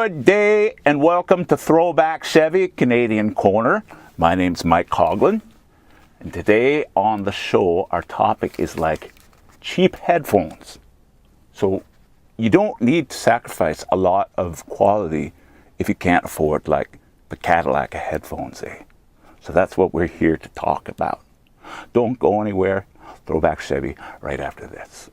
Good day and welcome to Throwback Chevy, Canadian Corner. My name's Mike Coughlan, and today on the show our topic is like cheap headphones. So you don't need to sacrifice a lot of quality if you can't afford like the Cadillac of headphones, eh? So that's what we're here to talk about. Don't go anywhere. Throwback Chevy right after this.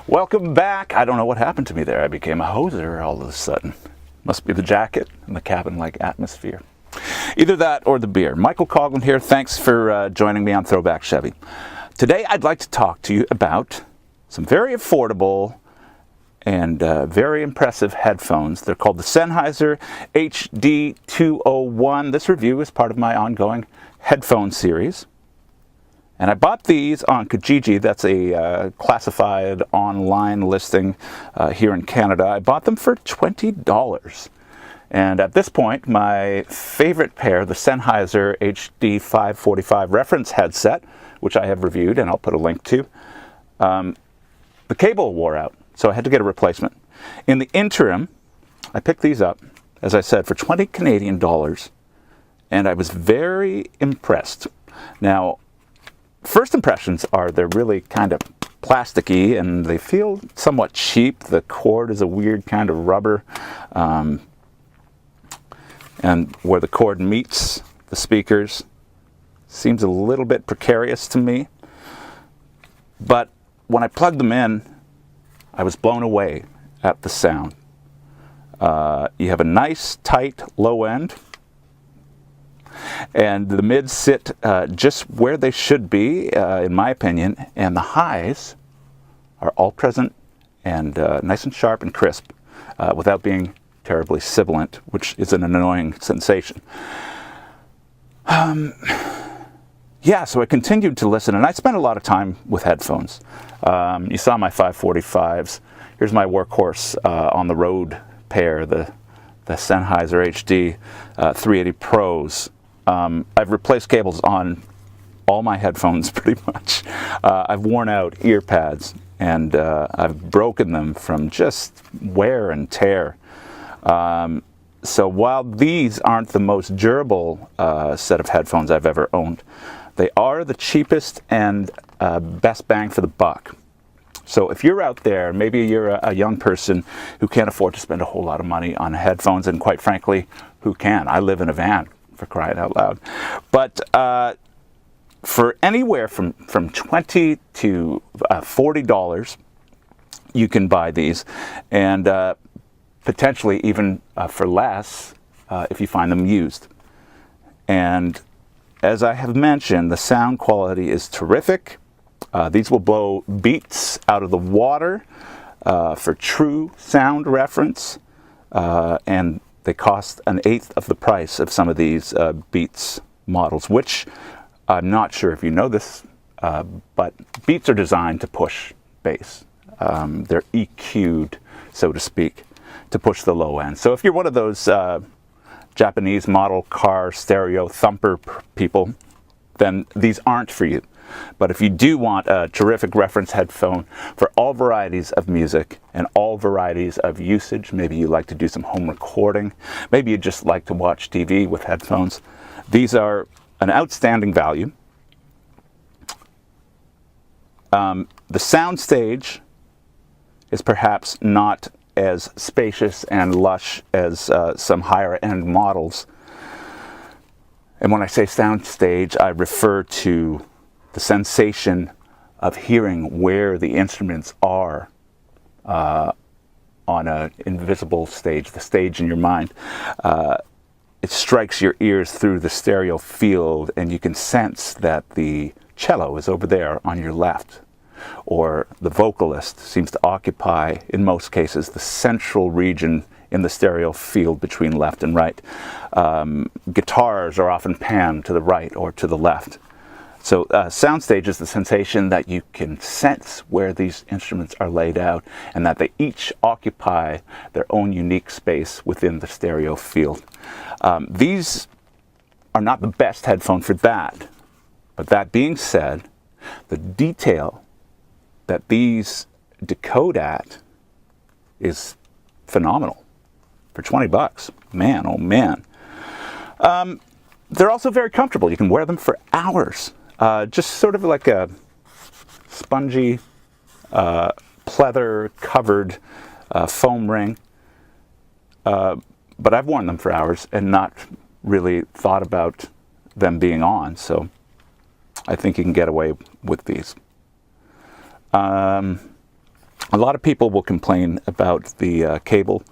Welcome back. I don't know what happened to me there. I became a hoser all of a sudden. Must be the jacket and the cabin-like atmosphere. Either that or the beer. Michael Coughlan here. Thanks for joining me on Throwback Chevy. Today I'd like to talk to you about some very affordable and very impressive headphones. They're called the Sennheiser HD201. This review is part of my ongoing headphone series. And I bought these on Kijiji. That's a classified online listing here in Canada. I bought them for $20. And at this point, my favorite pair, the Sennheiser HD545 Reference headset, which I have reviewed and I'll put a link to, the cable wore out, so I had to get a replacement. In the interim, I picked these up, as I said, for 20 Canadian dollars, and I was very impressed. Now, first impressions are they're really kind of plasticky and they feel somewhat cheap. The cord is a weird kind of rubber, and where the cord meets the speakers seems a little bit precarious to me. But when I plugged them in, I was blown away at the sound. You have a nice tight low end, and the mids sit just where they should be, in my opinion, and the highs are all present and nice and sharp and crisp without being terribly sibilant, which is an annoying sensation. Yeah, so I continued to listen, and I spent a lot of time with headphones. You saw my 545s. Here's my workhorse on the road pair, the Sennheiser HD 380 Pros. I've replaced cables on all my headphones pretty much. I've worn out ear pads, and I've broken them from just wear and tear. So while these aren't the most durable set of headphones I've ever owned, they are the cheapest and best bang for the buck. So if you're out there, maybe you're a young person who can't afford to spend a whole lot of money on headphones, and quite frankly, who can? I live in a van, for crying out loud. But for anywhere from $20 to $40, you can buy these, and potentially even for less if you find them used. And as I have mentioned, the sound quality is terrific. These will blow beats out of the water for true sound reference, and they cost 1/8 of the price of some of these Beats models, which I'm not sure if you know this, but Beats are designed to push bass. They're EQ'd, so to speak, to push the low end. So if you're one of those Japanese model car stereo thumper people, then these aren't for you. But if you do want a terrific reference headphone for all varieties of music and all varieties of usage, maybe you like to do some home recording, maybe you just like to watch TV with headphones, these are an outstanding value. The soundstage is perhaps not as spacious and lush as some higher end models. And when I say soundstage, I refer to the sensation of hearing where the instruments are on an invisible stage, the stage in your mind. It strikes your ears through the stereo field, and you can sense that the cello is over there on your left, or the vocalist seems to occupy, in most cases, the central region in the stereo field between left and right. Guitars are often panned to the right or to the left. So soundstage is the sensation that you can sense where these instruments are laid out and that they each occupy their own unique space within the stereo field. These are not the best headphone for that. But that being said, the detail that these decode at is phenomenal for 20 bucks. Man, oh man. They're also very comfortable. You can wear them for hours. Just sort of like a spongy, pleather covered foam ring. But I've worn them for hours and not really thought about them being on. So I think you can get away with these. A lot of people will complain about the cable,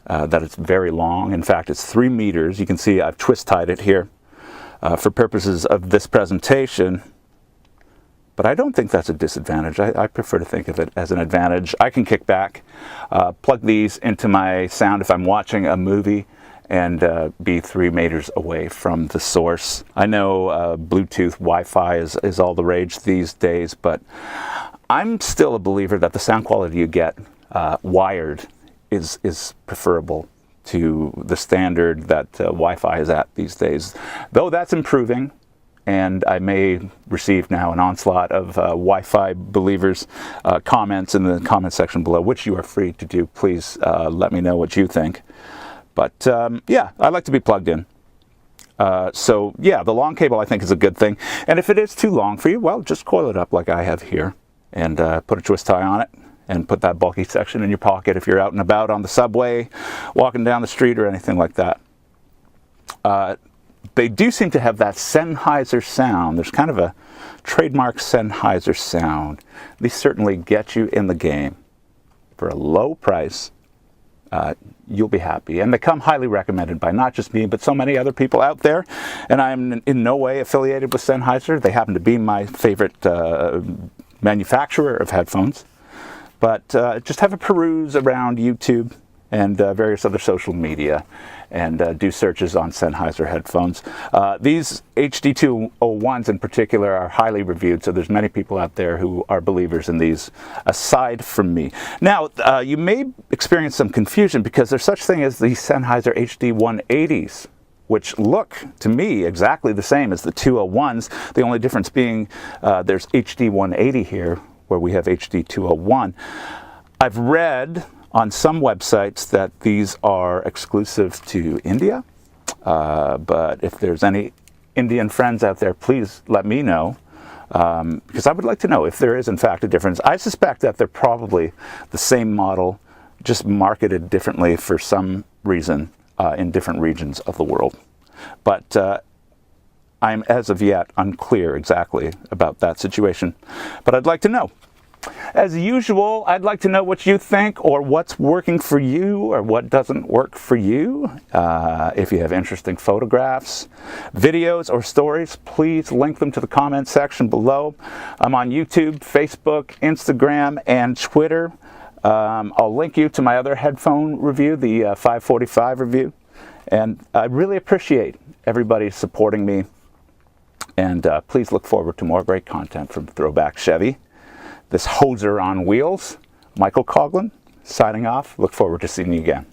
that it's very long. In fact, it's 3 meters. You can see I've twist tied it here for purposes of this presentation. But I don't think that's a disadvantage. I prefer to think of it as an advantage. I can kick back, plug these into my sound if I'm watching a movie, and be 3 meters away from the source. I know Bluetooth, Wi-Fi is all the rage these days, but I'm still a believer that the sound quality you get wired is preferable to the standard that Wi-Fi is at these days. Though that's improving, and I may receive now an onslaught of Wi-Fi believers comments in the comment section below, which you are free to do. Please let me know what you think. But yeah, I like to be plugged in. So yeah, the long cable I think is a good thing. And if it is too long for you, well, just coil it up like I have here and put a twist tie on it and put that bulky section in your pocket if you're out and about on the subway, walking down the street or anything like that. They do seem to have that Sennheiser sound. There's kind of a trademark Sennheiser sound. These certainly get you in the game. For a low price, you'll be happy. And they come highly recommended by not just me, but so many other people out there. And I'm in no way affiliated with Sennheiser. They happen to be my favorite manufacturer of headphones. But just have a peruse around YouTube and various other social media, and do searches on Sennheiser headphones. These HD201s in particular are highly reviewed, so there's many people out there who are believers in these, aside from me. Now, you may experience some confusion because there's such thing as the Sennheiser HD180s, which look, to me, exactly the same as the 201s, the only difference being there's HD180 here, where we have HD201. I've read on some websites that these are exclusive to India, but if there's any Indian friends out there, please let me know, because I would like to know if there is in fact a difference. I suspect that they're probably the same model, just marketed differently for some reason in different regions of the world. But I'm as of yet unclear exactly about that situation, but I'd like to know. As usual, I'd like to know what you think, or what's working for you, or what doesn't work for you. If you have interesting photographs, videos, or stories, please link them to the comment section below. I'm on YouTube, Facebook, Instagram, and Twitter. I'll link you to my other headphone review, the 545 review. And I really appreciate everybody supporting me. And please look forward to more great content from Throwback Chevy. This hoser on wheels, Michael Coughlan, signing off. Look forward to seeing you again.